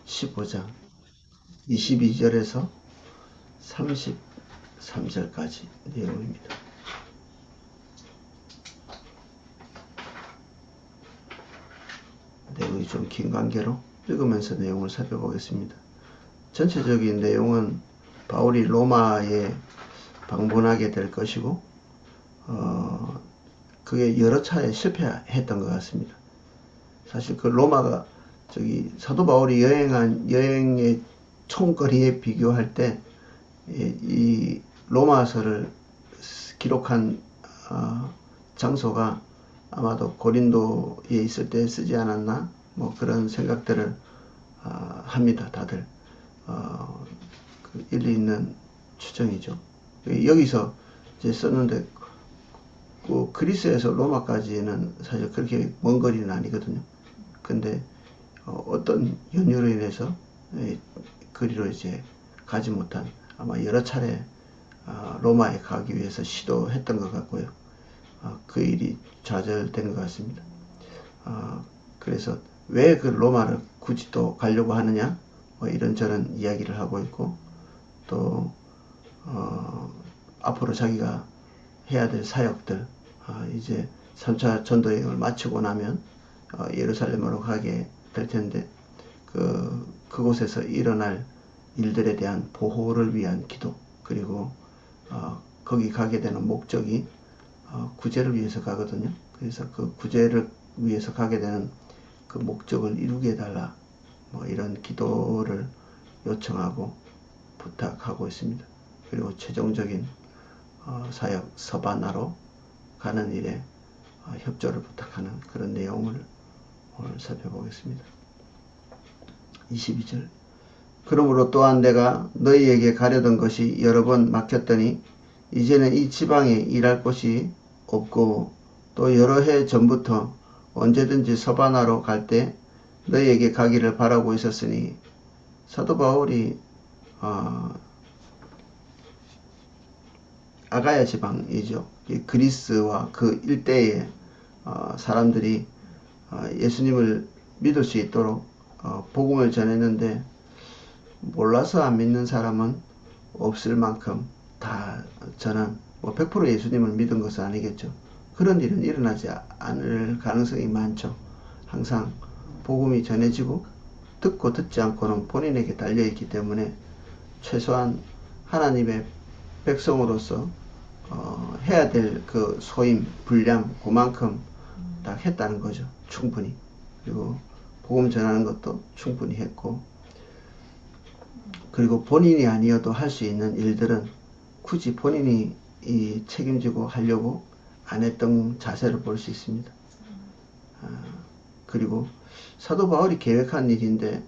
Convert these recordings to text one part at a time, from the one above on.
15장 22절에서 33절까지 내용입니다. 내용이 좀 긴 관계로 읽으면서 내용을 살펴보겠습니다. 전체적인 내용은 바울이 로마에 방문하게 될 것이고 그게 여러 차례 실패했던 것 같습니다. 사실 그 로마가 사도 바울이 여행한 여행의 총거리에 비교할 때 이 로마서를 기록한 장소가 아마도 고린도에 있을 때 쓰지 않았나 뭐 그런 생각들을 합니다. 다들 그 일리 있는 추정이죠. 여기서 이제 썼는데 그 그리스에서 로마까지는 사실 그렇게 먼 거리는 아니거든요. 근데 어떤 연유로 인해서 거리로 이제 가지 못한 아마 여러 차례 로마에 가기 위해서 시도했던 것 같고요. 그 일이 좌절된 것 같습니다. 그래서 왜 그 로마를 굳이 또 가려고 하느냐 뭐 이런저런 이야기를 하고 있고 또 앞으로 자기가 해야 될 사역들 이제 3차 전도 여행을 마치고 나면 예루살렘으로 가게 될 텐데 그곳에서 일어날 일들에 대한 보호를 위한 기도 그리고 거기 가게 되는 목적이 구제를 위해서 가거든요. 그래서 그 구제를 위해서 가게 되는 그 목적을 이루게 해달라 뭐 이런 기도를 요청하고 부탁하고 있습니다. 그리고 최종적인 사역 서바나로 가는 일에 협조를 부탁하는 그런 내용을 오늘 살펴보겠습니다. 22절 그러므로 또한 내가 너희에게 가려던 것이 여러 번 막혔더니 이제는 이 지방에 일할 곳이 없고 또 여러 해 전부터 언제든지 서바나로 갈 때 너희에게 가기를 바라고 있었으니 사도 바울이 아가야 지방이죠. 그리스와 그 일대의 사람들이 예수님을 믿을 수 있도록 복음을 전했는데 몰라서 안 믿는 사람은 없을 만큼 다 저는 뭐 100% 예수님을 믿은 것은 아니겠죠. 그런 일은 일어나지 않을 가능성이 많죠. 항상 복음이 전해지고 듣고 듣지 않고는 본인에게 달려있기 때문에 최소한 하나님의 백성으로서 해야 될 그 소임, 분량 그만큼 다 했다는 거죠. 충분히. 그리고 복음 전하는 것도 충분히 했고 그리고 본인이 아니어도 할 수 있는 일들은 굳이 본인이 책임지고 하려고 안 했던 자세를 볼 수 있습니다. 그리고 사도 바울이 계획한 일인데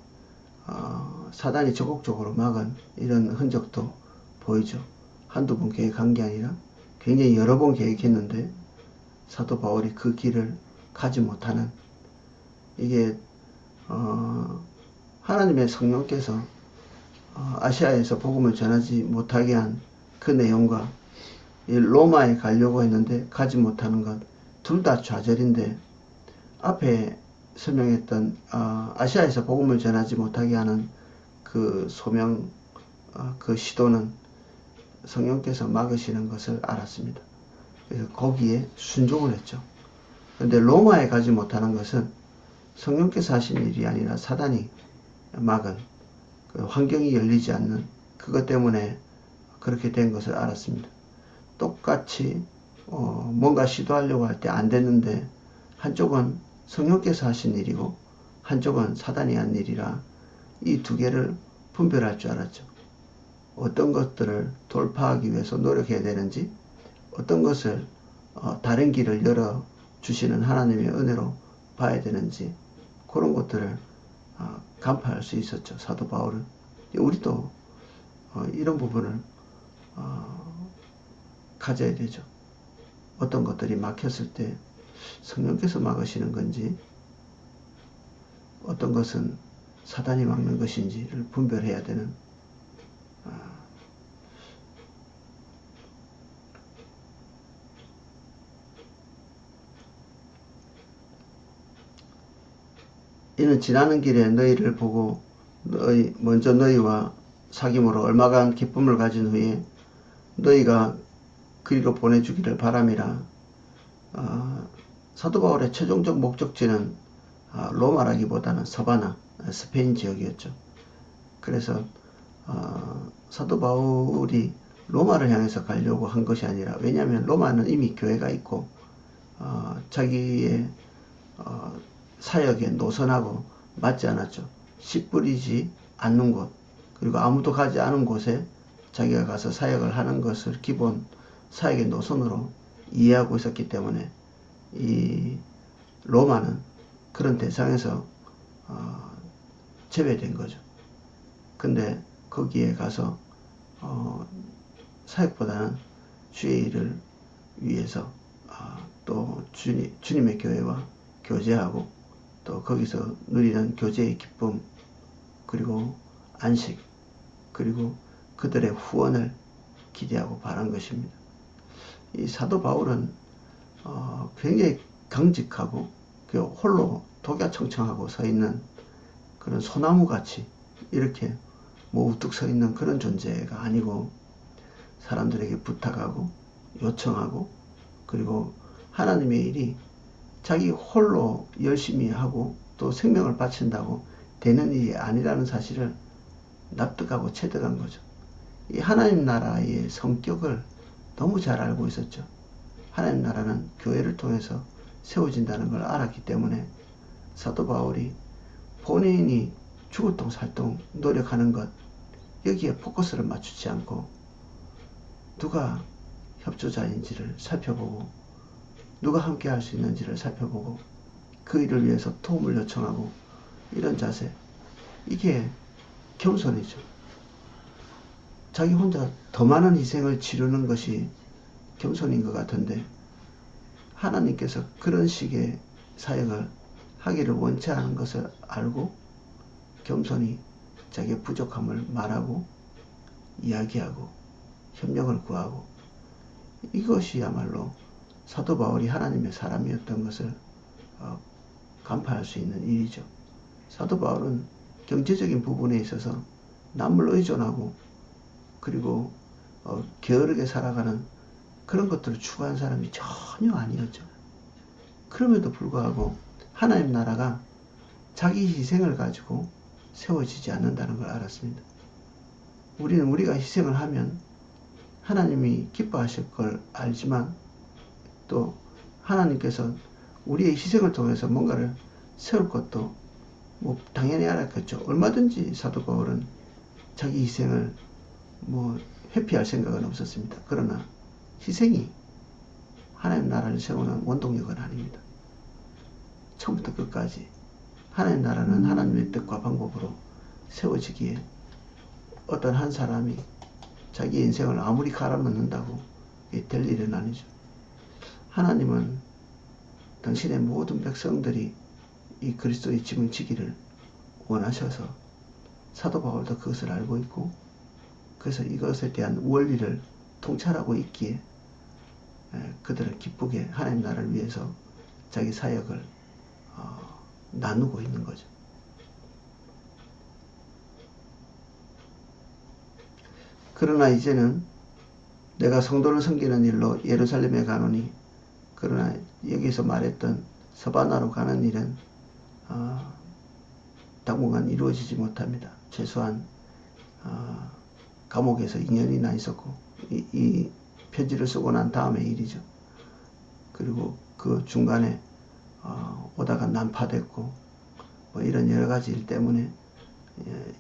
사단이 적극적으로 막은 이런 흔적도 보이죠. 한두 번 계획한 게 아니라 굉장히 여러 번 계획했는데 사도 바울이 그 길을 가지 못하는 이게 하나님의 성령께서 아시아에서 복음을 전하지 못하게 한 그 내용과 로마에 가려고 했는데 가지 못하는 것 둘 다 좌절인데 앞에 설명했던 아시아에서 복음을 전하지 못하게 하는 그 소명 그 시도는 성령께서 막으시는 것을 알았습니다. 그래서 거기에 순종을 했죠. 그런데 로마에 가지 못하는 것은 성령께서 하신 일이 아니라 사단이 막은 그 환경이 열리지 않는 그것 때문에 그렇게 된 것을 알았습니다. 똑같이 뭔가 시도하려고 할 때 안 됐는데 한쪽은 성령께서 하신 일이고 한쪽은 사단이 한 일이라 이 두 개를 분별할 줄 알았죠. 어떤 것들을 돌파하기 위해서 노력해야 되는지 어떤 것을 다른 길을 열어주시는 하나님의 은혜로 봐야 되는지 그런 것들을 간파할 수 있었죠. 사도 바울은. 우리도 이런 부분을 가져야 되죠. 어떤 것들이 막혔을 때 성령께서 막으시는 건지 어떤 것은 사단이 막는 것인지를 분별해야 되는 이는 지나는 길에 너희를 보고 먼저 너희와 사귐으로 얼마간 기쁨을 가진 후에 너희가 그리로 보내주기를 바람이라. 사도 바울의 최종적 목적지는 로마라기보다는 서바나, 스페인 지역이었죠. 그래서 사도 바울이 로마를 향해서 가려고 한 것이 아니라, 왜냐하면 로마는 이미 교회가 있고 자기의 사역의 노선하고 맞지 않았죠. 씨 뿌리지 않는 곳, 그리고 아무도 가지 않은 곳에 자기가 가서 사역을 하는 것을 기본 사역의 노선으로 이해하고 있었기 때문에 이 로마는 그런 대상에서 제외된 거죠. 근데 거기에 가서 사역보다는 주의 일을 위해서 또 주님의 교회와 교제하고 또 거기서 누리는 교제의 기쁨, 그리고 안식, 그리고 그들의 후원을 기대하고 바란 것입니다. 이 사도 바울은 굉장히 강직하고 홀로 독야청청하고 서 있는 그런 소나무같이 이렇게 우뚝 서 있는 그런 존재가 아니고, 사람들에게 부탁하고 요청하고, 그리고 하나님의 일이 자기 홀로 열심히 하고 또 생명을 바친다고 되는 일이 아니라는 사실을 납득하고 체득한 거죠. 이 하나님 나라의 성격을 너무 잘 알고 있었죠. 하나님 나라는 교회를 통해서 세워진다는 걸 알았기 때문에 사도 바울이 본인이 죽을똥 살똥 노력하는 것, 여기에 포커스를 맞추지 않고 누가 협조자인지를 살펴보고 누가 함께 할 수 있는지를 살펴보고 그 일을 위해서 도움을 요청하고, 이런 자세, 이게 겸손이죠. 자기 혼자 더 많은 희생을 치르는 것이 겸손인 것 같은데, 하나님께서 그런 식의 사역을 하기를 원치 않은 것을 알고 겸손히 자기의 부족함을 말하고 이야기하고 협력을 구하고, 이것이야말로 사도 바울이 하나님의 사람이었던 것을 간파할 수 있는 일이죠. 사도 바울은 경제적인 부분에 있어서 남을 의존하고 그리고 게으르게 살아가는 그런 것들을 추구한 사람이 전혀 아니었죠. 그럼에도 불구하고 하나님 나라가 자기 희생을 가지고 세워지지 않는다는 걸 알았습니다. 우리는 우리가 희생을 하면 하나님이 기뻐하실 걸 알지만, 또 하나님께서 우리의 희생을 통해서 뭔가를 세울 것도 당연히 알았겠죠. 얼마든지 사도 바울은 자기 희생을 회피할 생각은 없었습니다. 그러나 희생이 하나님 나라를 세우는 원동력은 아닙니다. 처음부터 끝까지 하나님 나라는 하나님의 뜻과 방법으로 세워지기에 어떤 한 사람이 자기 인생을 아무리 갈아넣는다고 될 일은 아니죠. 하나님은 당신의 모든 백성들이 이 그리스도의 짐을 지기를 원하셔서 사도 바울도 그것을 알고 있고, 그래서 이것에 대한 원리를 통찰하고 있기에 그들을 기쁘게 하나님 나라를 위해서 자기 사역을 나누고 있는 거죠. 그러나 이제는 내가 성도를 섬기는 일로 예루살렘에 가노니, 그러나 여기서 말했던 서바나로 가는 일은 당분간 이루어지지 못합니다. 최소한 감옥에서 2년이나 있었고, 이 편지를 쓰고 난 다음의 일이죠. 그리고 그 중간에 오다가 난파됐고 이런 여러 가지 일 때문에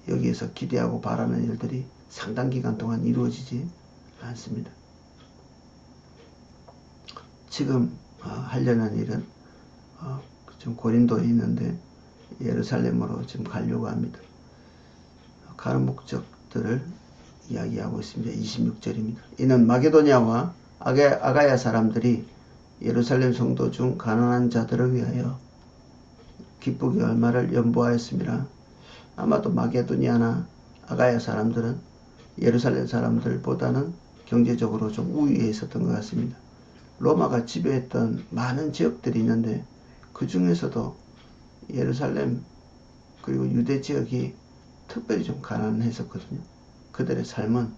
여기에서 기대하고 바라는 일들이 상당 기간 동안 이루어지지 않습니다. 지금 하려는 일은 지금 고린도에 있는데 예루살렘으로 지금 가려고 합니다. 가는 목적들을 이야기하고 있습니다. 26절입니다. 이는 마게도냐와 아가야 사람들이 예루살렘 성도 중 가난한 자들을 위하여 기쁘게 얼마를 연보하였습니다. 아마도 마게도냐나 아가야 사람들은 예루살렘 사람들보다는 경제적으로 좀 우위에 있었던 것 같습니다. 로마가 지배했던 많은 지역들이 있는데 그 중에서도 예루살렘 그리고 유대 지역이 특별히 좀 가난했었거든요. 그들의 삶은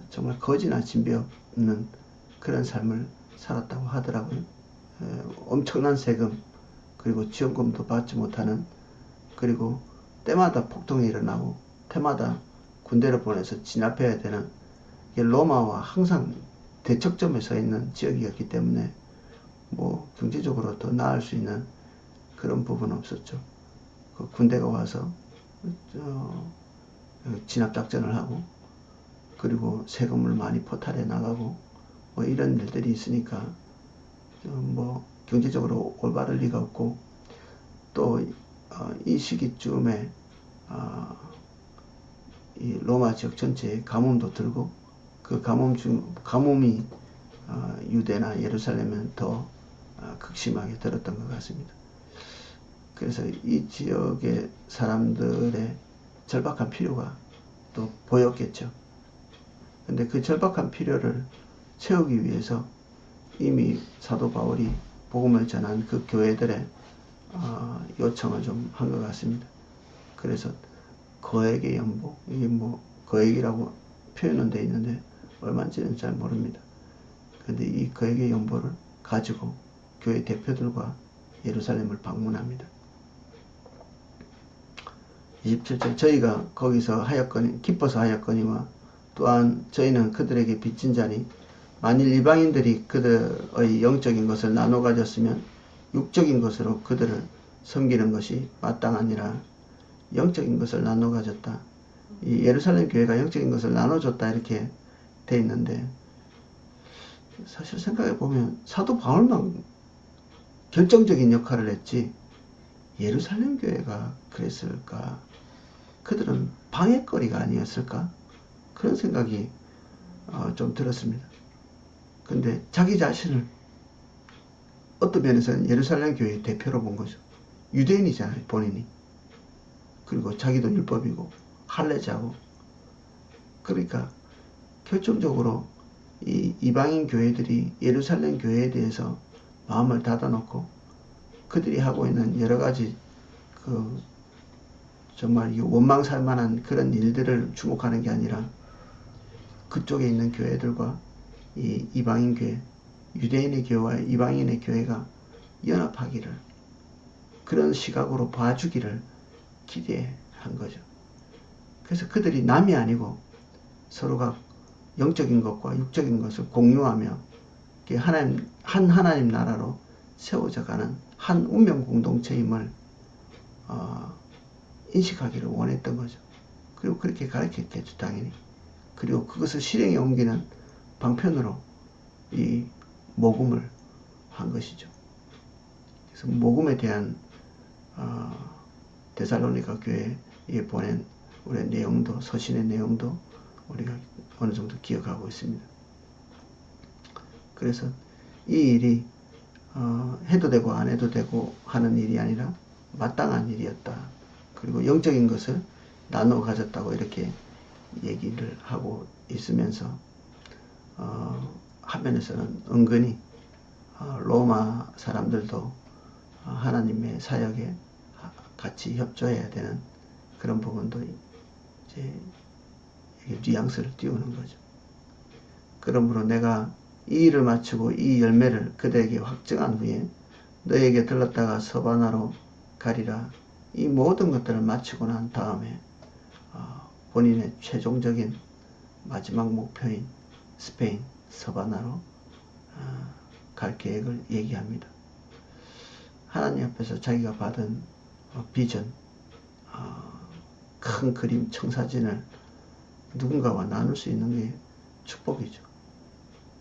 정말 거지나 진배 없는 그런 삶을 살았다고 하더라고요. 엄청난 세금, 그리고 지원금도 받지 못하는, 그리고 때마다 폭동이 일어나고 때마다 군대를 보내서 진압해야 되는, 로마와 항상 대척점에 서 있는 지역이었기 때문에 뭐 경제적으로 더 나을 수 있는 그런 부분은 없었죠. 그 군대가 와서 진압작전을 하고, 그리고 세금을 많이 포탈해 나가고, 뭐 이런 일들이 있으니까 뭐 경제적으로 올바를 리가 없고, 또 이 시기쯤에 이 로마 지역 전체에 가뭄도 들고, 그 가뭄이 유대나 예루살렘은 더 극심하게 들었던 것 같습니다. 그래서 이 지역의 사람들의 절박한 필요가 또 보였겠죠. 근데 그 절박한 필요를 채우기 위해서 이미 사도 바울이 복음을 전한 그 교회들의 요청을 좀 한 것 같습니다. 그래서 거액의 연봉, 이게 뭐 거액이라고 표현은 되어 있는데 얼마인지는 잘 모릅니다. 근데 이 거액의 연봉을 가지고 교회 대표들과 예루살렘을 방문합니다. 27절, 저희가 거기서 하였거니 기뻐서 하였거니와 또한 저희는 그들에게 빚진 자니 만일 이방인들이 그들의 영적인 것을 나눠 가졌으면 육적인 것으로 그들을 섬기는 것이 마땅하니라. 영적인 것을 나눠 가졌다. 이 예루살렘 교회가 영적인 것을 나눠줬다 이렇게 돼 있는데, 사실 생각해 보면 사도 바울만 결정적인 역할을 했지 예루살렘 교회가 그랬을까? 그들은 방해거리가 아니었을까? 그런 생각이 좀 들었습니다. 근데 자기 자신을 어떤 면에서는 예루살렘 교회의 대표로 본 거죠. 유대인이잖아요, 본인이. 그리고 자기도 율법이고 할례자고. 그러니까 결정적으로 이 이방인 교회들이 예루살렘 교회에 대해서 마음을 닫아놓고 그들이 하고 있는 여러 가지 그 정말 원망살 만한 그런 일들을 주목하는 게 아니라 그쪽에 있는 교회들과 이 이방인 교회, 유대인의 교회와 이방인의 교회가 연합하기를, 그런 시각으로 봐주기를 기대한 거죠. 그래서 그들이 남이 아니고 서로가 영적인 것과 육적인 것을 공유하며 하나님 나라로 세워져가는 한 운명 공동체임을 인식하기를 원했던 거죠. 그리고 그렇게 가르쳤겠죠, 당연히. 그리고 그것을 실행에 옮기는 방편으로 이 모금을 한 것이죠. 그래서 모금에 대한 데살로니가 교회에 보낸 우리의 내용도, 서신의 내용도 우리가 어느 정도 기억하고 있습니다. 그래서 이 일이 해도 되고 안 해도 되고 하는 일이 아니라 마땅한 일이었다. 그리고 영적인 것을 나눠 가졌다고 이렇게 얘기를 하고 있으면서 한면에서는 은근히 로마 사람들도 하나님의 사역에 같이 협조해야 되는 그런 부분도 이제 뉘앙스를 띄우는 거죠. 그러므로 내가 이 일을 마치고 이 열매를 그들에게 확증한 후에 너에게 들렀다가 서바나로 가리라. 이 모든 것들을 마치고 난 다음에 본인의 최종적인 마지막 목표인 스페인 서바나로 갈 계획을 얘기합니다. 하나님 앞에서 자기가 받은 비전, 큰 그림 청사진을 누군가와 나눌 수 있는 게 축복이죠.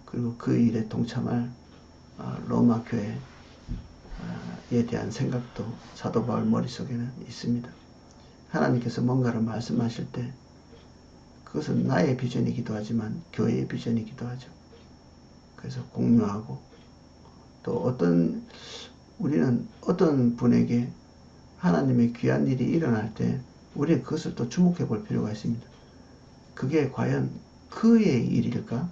그리고 그 일에 동참할 로마 교회에 대한 생각도 사도 바울 머릿속에는 있습니다. 하나님께서 뭔가를 말씀하실 때 그것은 나의 비전이기도 하지만 교회의 비전이기도 하죠. 그래서 공유하고, 또 우리는 어떤 분에게 하나님의 귀한 일이 일어날 때 우리는 그것을 또 주목해 볼 필요가 있습니다. 그게 과연 그의 일일까?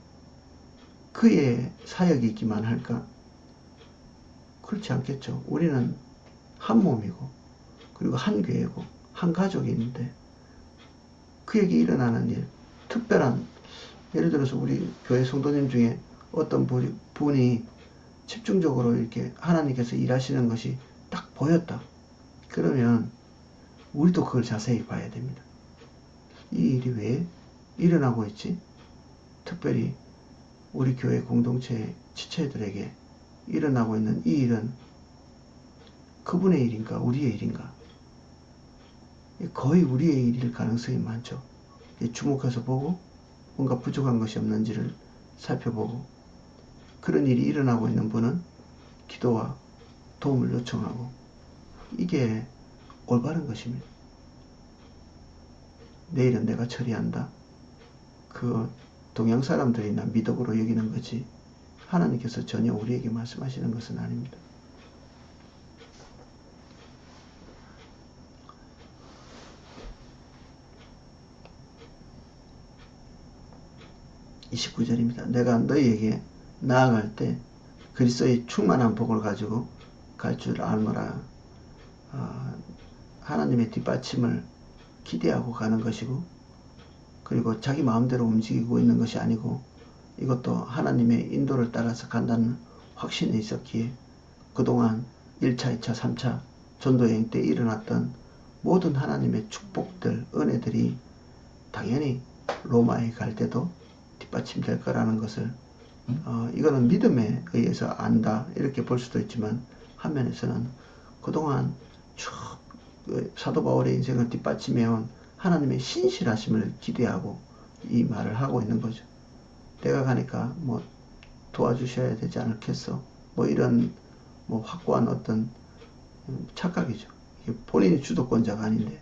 그의 사역이 있기만 할까? 그렇지 않겠죠. 우리는 한 몸이고, 그리고 한 교회고, 한 가족이 있는데 그에게 일어나는 일, 특별한, 예를 들어서 우리 교회 성도님 중에 어떤 분이 집중적으로 이렇게 하나님께서 일하시는 것이 딱 보였다. 그러면 우리도 그걸 자세히 봐야 됩니다. 이 일이 왜 일어나고 있지? 특별히 우리 교회 공동체의 지체들에게 일어나고 있는 이 일은 그분의 일인가 우리의 일인가? 거의 우리의 일일 가능성이 많죠. 주목해서 보고 뭔가 부족한 것이 없는지를 살펴보고, 그런 일이 일어나고 있는 분은 기도와 도움을 요청하고, 이게 올바른 것입니다. 내일은 내가 처리한다. 그 동양 사람들이나 미덕으로 여기는 거지 하나님께서 전혀 우리에게 말씀하시는 것은 아닙니다. (29절입니다) 내가 너희에게 나아갈 때 그리스도의 충만한 복을 가지고 갈 줄 알노라. 하나님의 뒷받침을 기대하고 가는 것이고, 그리고 자기 마음대로 움직이고 있는 것이 아니고 이것도 하나님의 인도를 따라서 간다는 확신이 있었기에 그동안 1차, 2차, 3차 전도여행 때 일어났던 모든 하나님의 축복들, 은혜들이 당연히 로마에 갈 때도 뒷받침될 거라는 것을 이거는 믿음에 의해서 안다 이렇게 볼 수도 있지만, 한면에서는 그동안 쭉 사도 바울의 인생을 뒷받침해온 하나님의 신실하심을 기대하고 이 말을 하고 있는 거죠. 내가 가니까 뭐 도와주셔야 되지 않겠어, 뭐 이런 뭐 확고한 어떤 착각이죠. 본인이 주도권자가 아닌데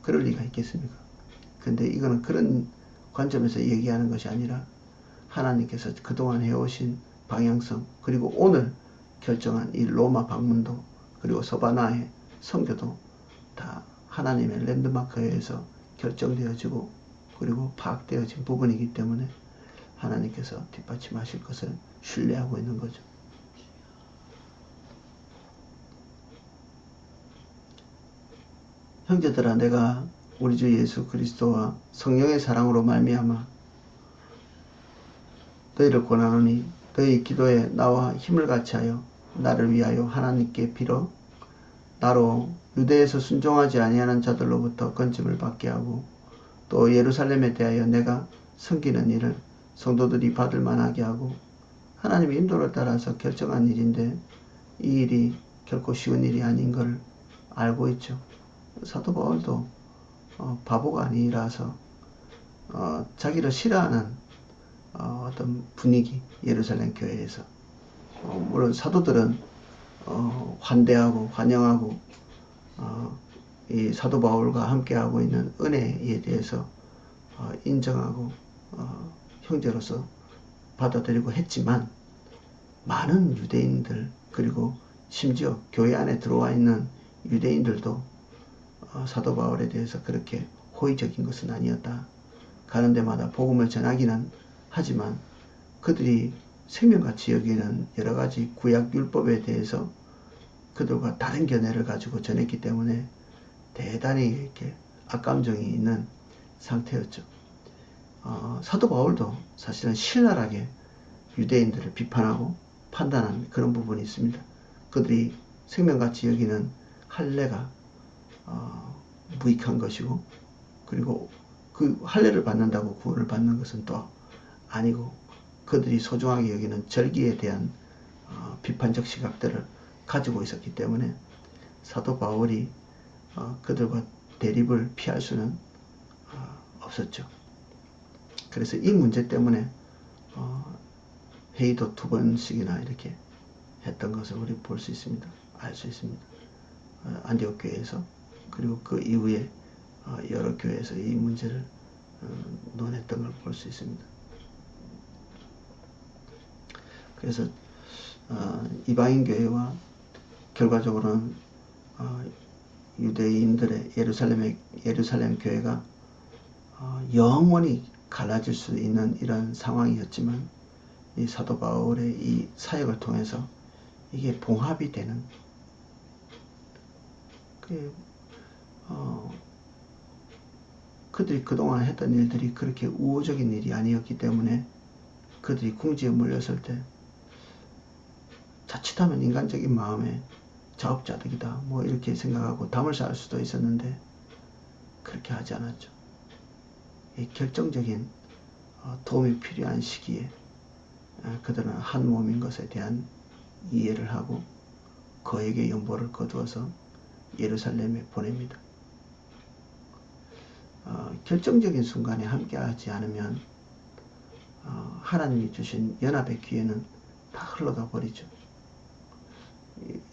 그럴 리가 있겠습니까? 근데 이거는 그런 관점에서 얘기하는 것이 아니라 하나님께서 그동안 해오신 방향성, 그리고 오늘 결정한 이 로마 방문도, 그리고 서바나의 선교도 다 하나님의 랜드마크에 의해서 결정되어지고 그리고 파악되어진 부분이기 때문에 하나님께서 뒷받침하실 것을 신뢰하고 있는 거죠. 형제들아, 내가 우리 주 예수 그리스도와 성령의 사랑으로 말미암아 너희를 권하노니 너희 기도에 나와 힘을 같이하여 나를 위하여 하나님께 빌어 나로 유대에서 순종하지 아니하는 자들로부터 건짐을 받게 하고, 또 예루살렘에 대하여 내가 섬기는 일을 성도들이 받을 만하게 하고, 하나님의 인도를 따라서 결정한 일인데 이 일이 결코 쉬운 일이 아닌 걸 알고 있죠. 사도 바울도 바보가 아니라서 자기를 싫어하는 어떤 분위기, 예루살렘 교회에서 물론 사도들은 환대하고 환영하고 이 사도 바울과 함께하고 있는 은혜에 대해서 인정하고 형제로서 받아들이고 했지만, 많은 유대인들, 그리고 심지어 교회 안에 들어와 있는 유대인들도 사도 바울에 대해서 그렇게 호의적인 것은 아니었다. 가는 데마다 복음을 전하기는 하지만 그들이 생명같이 여기는 여러가지 구약 율법에 대해서 그들과 다른 견해를 가지고 전했기 때문에 대단히 이렇게 악감정이 있는 상태였죠. 사도 바울도 사실은 신랄하게 유대인들을 비판하고 판단한 그런 부분이 있습니다. 그들이 생명같이 여기는 할례가 무익한 것이고, 그리고 그 할례를 받는다고 구원을 받는 것은 또 아니고, 그들이 소중하게 여기는 절기에 대한 비판적 시각들을 가지고 있었기 때문에 사도 바울이 그들과 대립을 피할 수는 없었죠. 그래서 이 문제 때문에 회의도 2번씩이나 이렇게 했던 것을 우리 볼 수 있습니다. 알 수 있습니다. 안디옥 교회에서, 그리고 그 이후에 여러 교회에서 이 문제를 논했던 걸 볼 수 있습니다. 그래서 이방인 교회와 결과적으로는 유대인들의 예루살렘 교회가 영원히 갈라질 수 있는 이런 상황이었지만, 이 사도 바울의 이 사역을 통해서 이게 봉합이 되는, 그들이 그동안 했던 일들이 그렇게 우호적인 일이 아니었기 때문에 그들이 궁지에 몰렸을 때 자칫하면 인간적인 마음에 자업자득이다 뭐 이렇게 생각하고 담을 쌓을 수도 있었는데 그렇게 하지 않았죠. 이 결정적인 도움이 필요한 시기에 그들은 한 몸인 것에 대한 이해를 하고 그에게 연보를 거두어서 예루살렘에 보냅니다. 결정적인 순간에 함께하지 않으면 하나님이 주신 연합의 기회는 다 흘러가 버리죠.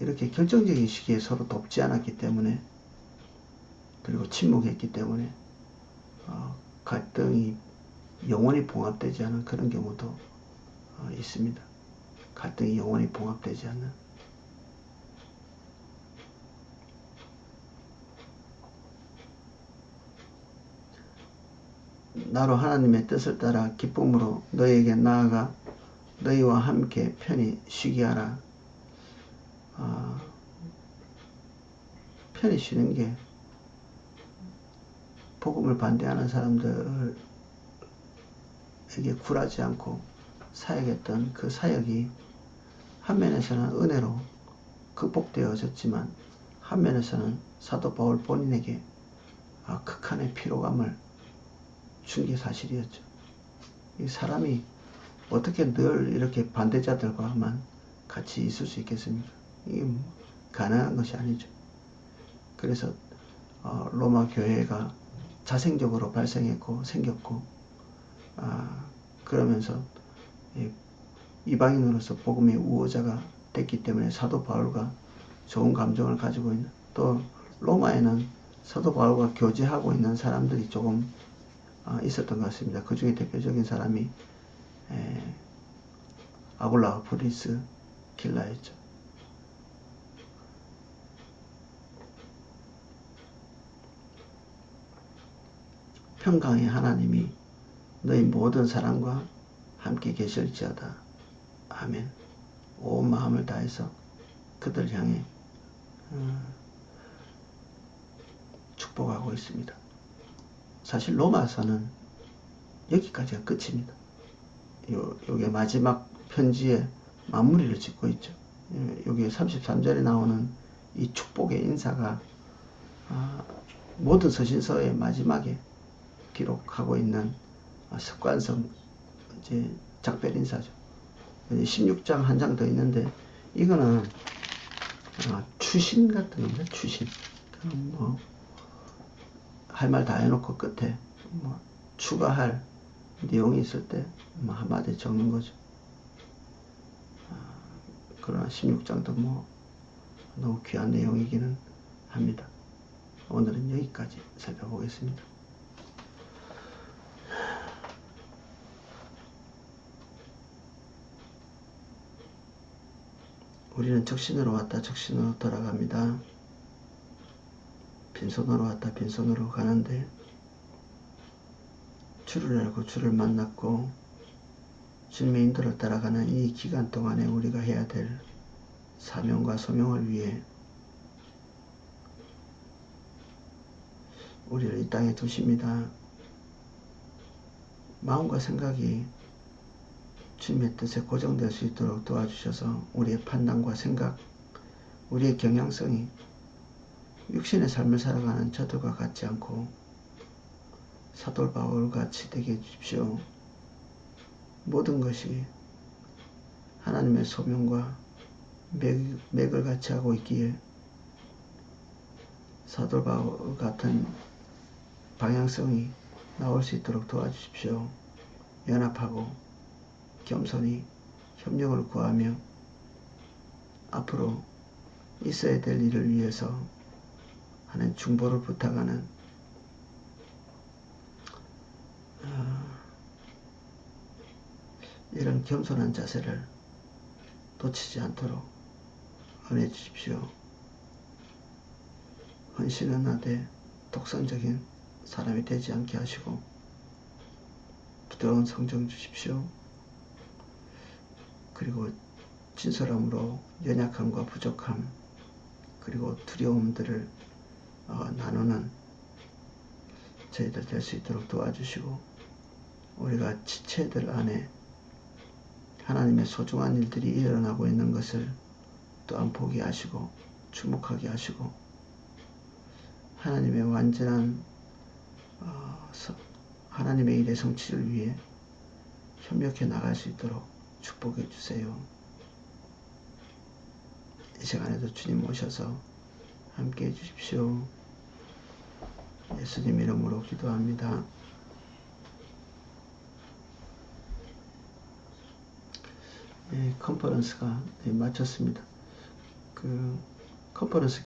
이렇게 결정적인 시기에 서로 돕지 않았기 때문에 그리고 침묵했기 때문에 갈등이 영원히 봉합되지 않은 그런 경우도 있습니다. 갈등이 영원히 봉합되지 않는. 나로 하나님의 뜻을 따라 기쁨으로 너희에게 나아가 너희와 함께 편히 쉬게 하라. 편히 쉬는 게 복음을 반대하는 사람들에게 굴하지 않고 사역했던 그 사역이 한 면에서는 은혜로 극복되어졌지만 한 면에서는 사도 바울 본인에게 극한의 피로감을 준 게 사실이었죠. 이 사람이 어떻게 늘 이렇게 반대자들과만 같이 있을 수 있겠습니까? 이게 가능한 것이 아니죠. 그래서 로마 교회가 자생적으로 발생했고 생겼고 그러면서 이방인으로서 복음의 우호자가 됐기 때문에 사도 바울과 좋은 감정을 가지고 있는, 또 로마에는 사도 바울과 교제하고 있는 사람들이 조금 있었던 것 같습니다. 그 중에 대표적인 사람이 아굴라 프리스 길라였죠. 평강의 하나님이 너희 모든 사람과 함께 계실지어다. 아멘. 온 마음을 다해서 그들 향해 축복하고 있습니다. 사실 로마서는 여기까지가 끝입니다. 요게 마지막 편지에 마무리를 짓고 있죠. 여기 33절에 나오는 이 축복의 인사가 모든 서신서의 마지막에 기록하고 있는 습관성 이제 작별 인사죠. 16장 한 장 더 있는데 이거는 추신 같은 겁니다. 추신. 뭐 할 말 다 해놓고 끝에 뭐 추가할 내용이 있을 때 뭐 한마디 적는 거죠. 그러나 16장도 뭐 너무 귀한 내용이기는 합니다. 오늘은 여기까지 살펴보겠습니다. 우리는 적신으로 왔다 적신으로 돌아갑니다. 빈손으로 왔다 빈손으로 가는데 주를 알고 주를 만났고 주님의 인도를 따라가는 이 기간 동안에 우리가 해야 될 사명과 소명을 위해 우리를 이 땅에 두십니다. 마음과 생각이 주님의 뜻에 고정될 수 있도록 도와주셔서 우리의 판단과 생각, 우리의 경향성이 육신의 삶을 살아가는 저들과 같지 않고 사도 바울같이 되게 해주십시오. 모든 것이 하나님의 소명과 맥을 같이 하고 있기에 사도 바울 같은 방향성이 나올 수 있도록 도와주십시오. 연합하고 겸손히 협력을 구하며 앞으로 있어야 될 일을 위해서 하는 중보를 부탁하는 이런 겸손한 자세를 놓치지 않도록 은혜 주십시오. 헌신은 하되 독선적인 사람이 되지 않게 하시고 부드러운 성정 주십시오. 그리고 진솔함으로 연약함과 부족함 그리고 두려움들을 나누는 저희들 될 수 있도록 도와주시고, 우리가 지체들 안에 하나님의 소중한 일들이 일어나고 있는 것을 또한 보게 하시고 주목하게 하시고, 하나님의 완전한 하나님의 일의 성취를 위해 협력해 나갈 수 있도록 축복해 주세요. 이 시간에도 주님 오셔서 함께 해 주십시오. 예수님 이름으로 기도합니다. 컨퍼런스가 마쳤습니다. 컨퍼런스